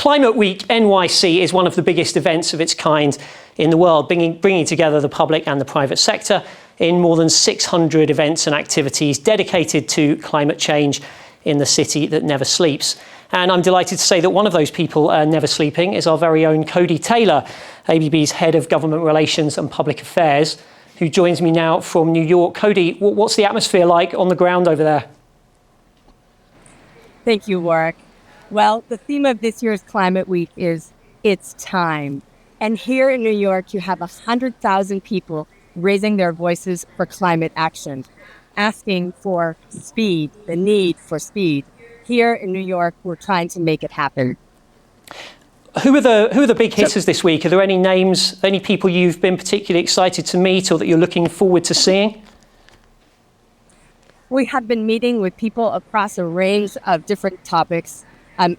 Climate Week NYC is one of the biggest events of its kind in the world, bringing together the public and the private sector in more than 600 events and activities dedicated to climate change in the city that never sleeps. And I'm delighted to say that one of those people never sleeping is our very own Cody Taylor, ABB's Head of Government Relations and Public Affairs, who joins me now from New York. Cody, what's the atmosphere like on the ground over there? Thank you, Warwick. Well, the theme of this year's Climate Week is It's Time. And here in New York, you have 100,000 people raising their voices for climate action, asking for speed, the need for speed. Here in New York, we're trying to make it happen. Who are the big hitters this week? Are there any names, any people you've been particularly excited to meet or that you're looking forward to seeing? We have been meeting with people across a range of different topics,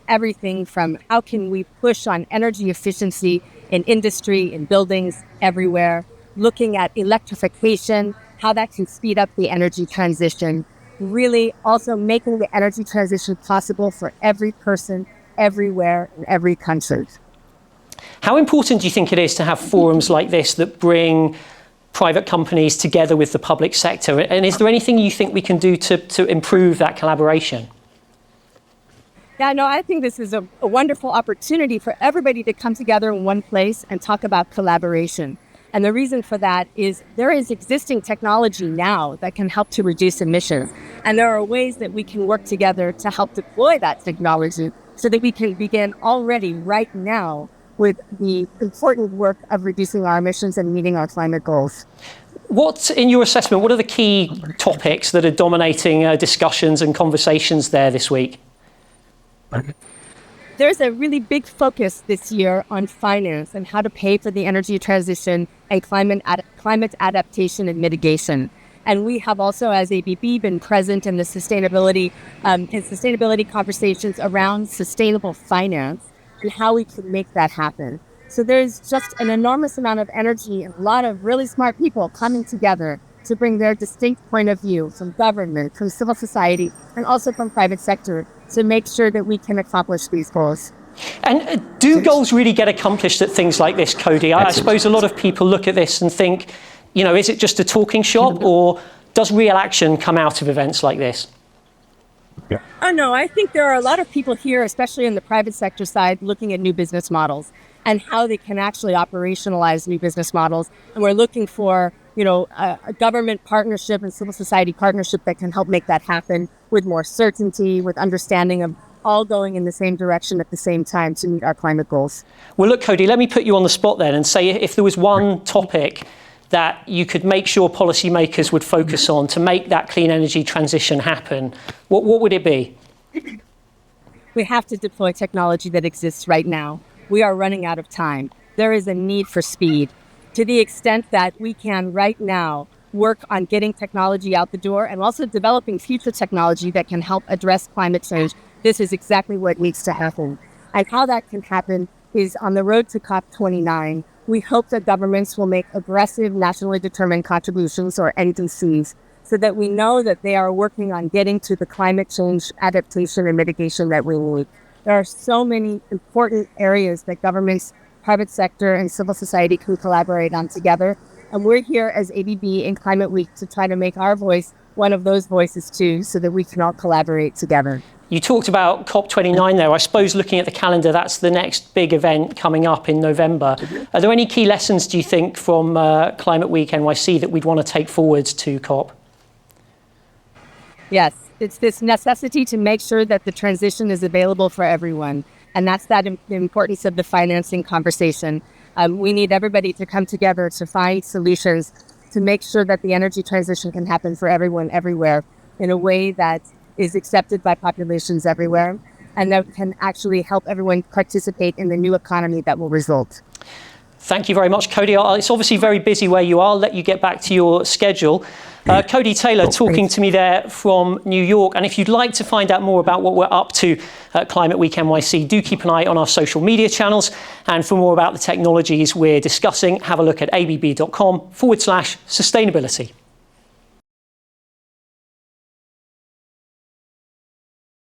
everything from how can we push on energy efficiency in industry, in buildings, everywhere, looking at electrification, how that can speed up the energy transition, really also making the energy transition possible for every person, everywhere, in every country. How important do you think it is to have forums like this that bring private companies together with the public sector? And is there anything you think we can do to improve that collaboration? Yeah, no, I think this is a wonderful opportunity for everybody to come together in one place and talk about collaboration. And the reason for that is there is existing technology now that can help to reduce emissions. And there are ways that we can work together to help deploy that technology so that we can begin already right now with the important work of reducing our emissions and meeting our climate goals. What, in your assessment, what are the key topics that are dominating discussions and conversations there this week? There's a really big focus this year on finance and how to pay for the energy transition and climate adaptation and mitigation. And we have also, as ABB, been present in the sustainability conversations around sustainable finance and how we can make that happen. So there's just an enormous amount of energy and a lot of really smart people coming together to bring their distinct point of view from government, from civil society, and also from private sector to make sure that we can accomplish these goals. And do goals really get accomplished at things like this, Cody? I suppose a lot of people look at this and think, you know, is it just a talking shop, or does real action come out of events like this? Yeah. Oh, no, I think there are a lot of people here, especially in the private sector side, looking at new business models and how they can actually operationalize new business models. And we're looking for, you know, a government partnership and civil society partnership that can help make that happen with more certainty, with understanding of all going in the same direction at the same time to meet our climate goals. Well, look, Cody, let me put you on the spot then and say if there was one topic that you could make sure policymakers would focus on to make that clean energy transition happen, what would it be? We have to deploy technology that exists right now. We are running out of time. There is a need for speed. To the extent that we can right now work on getting technology out the door and also developing future technology that can help address climate change, this is exactly what needs to happen. And how that can happen is on the road to COP29. We hope that governments will make aggressive nationally determined contributions, or NDCs, so that we know that they are working on getting to the climate change adaptation and mitigation that we need. There are so many important areas that governments, private sector, and civil society can collaborate on together. And we're here as ABB in Climate Week to try to make our voice one of those voices too, so that we can all collaborate together. You talked about COP29 there. I suppose looking at the calendar, that's the next big event coming up in November. Are there any key lessons, do you think, from Climate Week NYC that we'd want to take forwards to COP? Yes, it's this necessity to make sure that the transition is available for everyone. And that's the importance of the financing conversation. We need everybody to come together to find solutions to make sure that the energy transition can happen for everyone, everywhere, in a way that is accepted by populations everywhere, and that can actually help everyone participate in the new economy that will result. Thank you very much, Cody. It's obviously very busy where you are. I'll let you get back to your schedule. Cody Taylor talking to me there from New York. And if you'd like to find out more about what we're up to at Climate Week NYC, do keep an eye on our social media channels. And for more about the technologies we're discussing, have a look at abb.com/sustainability.